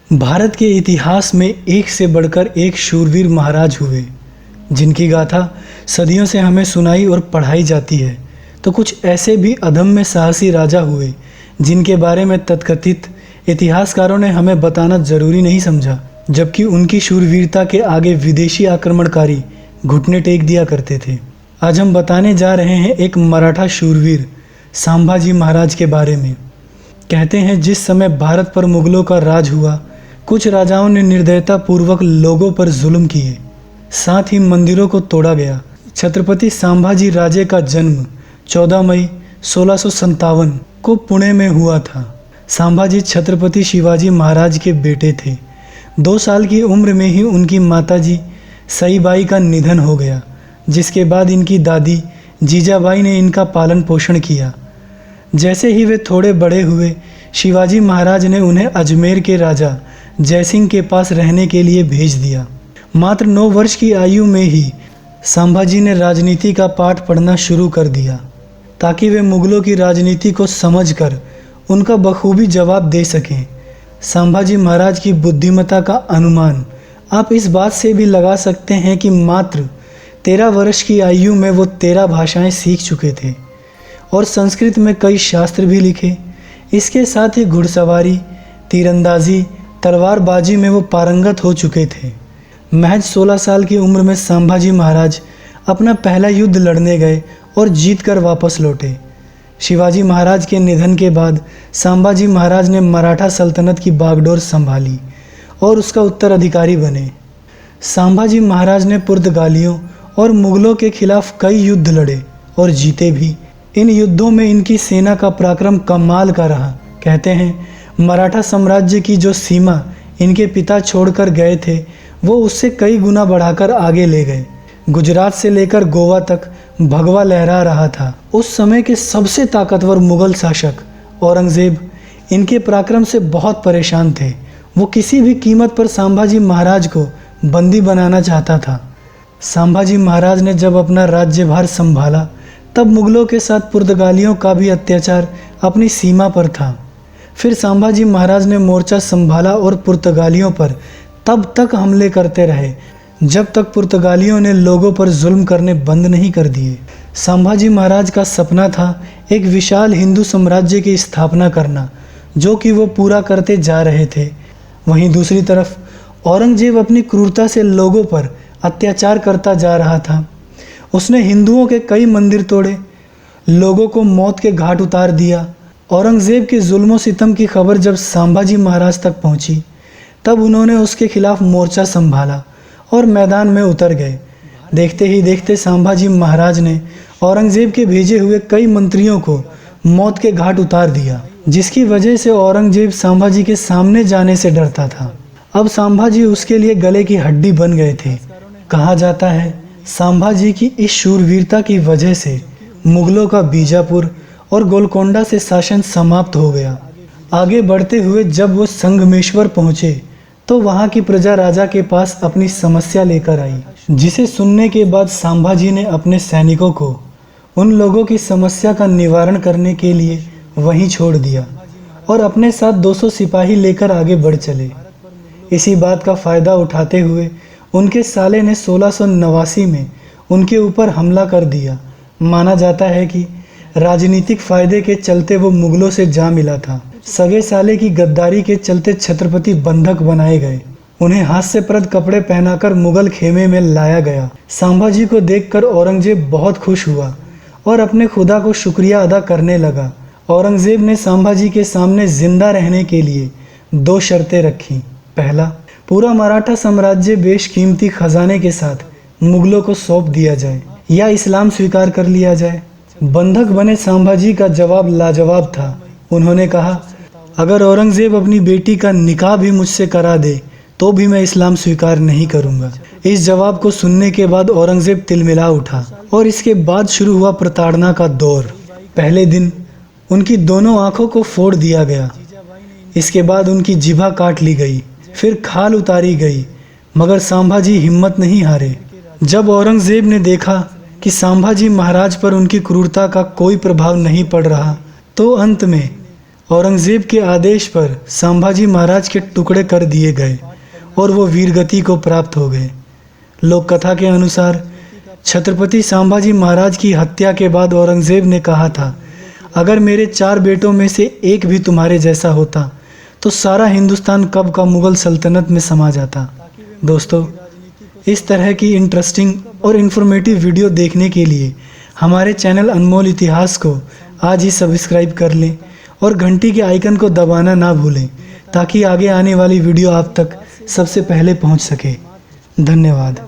भारत के इतिहास में एक से बढ़कर एक शूरवीर महाराज हुए, जिनकी गाथा सदियों से हमें सुनाई और पढ़ाई जाती है। तो कुछ ऐसे भी अदम्य साहसी राजा हुए, जिनके बारे में तथाकथित इतिहासकारों ने हमें बताना जरूरी नहीं समझा, जबकि उनकी शूरवीरता के आगे विदेशी आक्रमणकारी घुटने टेक दिया करते थे। आज हम बताने जा रहे हैं एक मराठा शूरवीर संभाजी महाराज के बारे में। कहते हैं जिस समय भारत पर मुगलों का राज हुआ, कुछ राजाओं ने निर्दयता पूर्वक लोगों पर जुल्म किए, साथ ही मंदिरों को तोड़ा गया। छत्रपति संभाजी राजे का जन्म 14 मई 1657 को पुणे में हुआ था। संभाजी छत्रपति शिवाजी महाराज के बेटे थे। 2 साल की उम्र में ही उनकी माताजी सईबाई का निधन हो गया, जिसके बाद इनकी दादी जीजाबाई ने इनका पालन पोषण किया। जैसे ही वे थोड़े बड़े हुए, शिवाजी महाराज ने उन्हें अजमेर के राजा जयसिंह के पास रहने के लिए भेज दिया। मात्र 9 वर्ष की आयु में ही संभाजी ने राजनीति का पाठ पढ़ना शुरू कर दिया, ताकि वे मुगलों की राजनीति को समझकर उनका बखूबी जवाब दे सकें। संभाजी महाराज की बुद्धिमत्ता का अनुमान आप इस बात से भी लगा सकते हैं कि मात्र 13 वर्ष की आयु में वो 13 भाषाएं सीख चुके थे और संस्कृत में कई शास्त्र भी लिखे। इसके साथ ही घुड़सवारी, तीरंदाजी, तलवारबाजी में वो पारंगत हो चुके थे। महज 16 साल की उम्र में संभाजी महाराज अपना पहला युद्ध लड़ने गए और जीतकर वापस लौटे। शिवाजी महाराज के निधन के बाद संभाजी महाराज ने मराठा सल्तनत की बागडोर संभाली और उसका उत्तराधिकारी बने। संभाजी महाराज ने पुर्तगालियों और मुगलों के खिलाफ कई युद्ध लड़े और जीते भी। इन युद्धों में इनकी सेना का पराक्रम कमाल का रहा। कहते हैं मराठा साम्राज्य की जो सीमा इनके पिता छोड़कर गए थे, वो उससे कई गुना बढ़ाकर आगे ले गए। गुजरात से लेकर गोवा तक भगवा लहरा रहा था। उस समय के सबसे ताकतवर मुगल शासक औरंगजेब इनके पराक्रम से बहुत परेशान थे। वो किसी भी कीमत पर संभाजी महाराज को बंदी बनाना चाहता था। संभाजी महाराज ने जब अपना राज्यभार संभाला, तब मुगलों के साथ पुर्तगालियों का भी अत्याचार अपनी सीमा पर था। फिर संभाजी महाराज ने मोर्चा संभाला और पुर्तगालियों पर तब तक हमले करते रहे, जब तक पुर्तगालियों ने लोगों पर जुल्म करने बंद नहीं कर दिए। संभाजी महाराज का सपना था एक विशाल हिंदू साम्राज्य की स्थापना करना, जो कि वो पूरा करते जा रहे थे। वहीं दूसरी तरफ औरंगजेब अपनी क्रूरता से लोगों पर अत्याचार करता जा रहा था। उसने हिंदुओं के कई मंदिर तोड़े, लोगों को मौत के घाट उतार दिया। औरंगजेब के जुल्मों सितम की खबर जब संभाजी महाराज तक पहुंची, तब उन्होंने उसके खिलाफ मोर्चा संभाला और मैदान में उतर गए। देखते ही देखते संभाजी महाराज ने औरंगजेब के भेजे हुए कई मंत्रियों को मौत के घाट उतार दिया, जिसकी वजह से औरंगजेब संभाजी के सामने जाने से डरता था। अब संभाजी उसके लिए गले की हड्डी बन गए थे। कहा जाता है संभाजी की इस शूरवीरता की वजह से मुगलों का बीजापुर और गोलकोंडा से शासन समाप्त हो गया। आगे बढ़ते हुए जब वो संगमेश्वर पहुँचे, तो वहाँ की प्रजा राजा के पास अपनी समस्या लेकर आई, जिसे सुनने के बाद संभाजी ने अपने सैनिकों को उन लोगों की समस्या का निवारण करने के लिए वहीं छोड़ दिया और अपने साथ 200 सिपाही लेकर आगे बढ़ चले। इसी बात का फ़ायदा उठाते हुए उनके साले ने 1689 में उनके ऊपर हमला कर दिया। माना जाता है कि राजनीतिक फ़ायदे के चलते वो मुगलों से जा मिला था। सगे साले की गद्दारी के चलते छत्रपति बंधक बनाए गए। उन्हें हास्यप्रद कपड़े पहनाकर मुगल खेमे में लाया गया। संभाजी को देखकर औरंगजेब बहुत खुश हुआ और अपने खुदा को शुक्रिया अदा करने लगा। औरंगजेब ने संभाजी के सामने जिंदा रहने के लिए 2 शर्तें रखीं। पहला, पूरा मराठा साम्राज्य बेशकीमती खजाने के साथ मुगलों को सौंप दिया जाए या इस्लाम स्वीकार कर लिया जाए। बंधक बने संभाजी का जवाब लाजवाब था। उन्होंने कहा, अगर औरंगजेब अपनी बेटी का निकाह भी मुझसे करा दे, तो भी मैं इस्लाम स्वीकार नहीं करूंगा। इस जवाब को सुनने के बाद औरंगजेब तिलमिला उठा और इसके बाद शुरू हुआ प्रताड़ना का दौर। पहले दिन उनकी दोनों आंखों को फोड़ दिया गया। इसके बाद उनकी जिभा काट ली गई, फिर खाल उतारी गई, मगर संभाजी हिम्मत नहीं हारे। जब औरंगजेब ने देखा कि संभाजी महाराज पर उनकी क्रूरता का कोई प्रभाव नहीं पड़ रहा, तो अंत में औरंगज़ेब के आदेश पर संभाजी महाराज के टुकड़े कर दिए गए और वो वीरगति को प्राप्त हो गए। लोक कथा के अनुसार छत्रपति संभाजी महाराज की हत्या के बाद औरंगज़ेब ने कहा था, अगर मेरे 4 बेटों में से एक भी तुम्हारे जैसा होता तो सारा हिंदुस्तान कब का मुग़ल सल्तनत में समा जाता। दोस्तों, इस तरह की इंटरेस्टिंग और इन्फॉर्मेटिव वीडियो देखने के लिए हमारे चैनल अनमोल इतिहास को आज ही सब्सक्राइब कर लें और घंटी के आइकन को दबाना ना भूलें, ताकि आगे आने वाली वीडियो आप तक सबसे पहले पहुंच सके। धन्यवाद।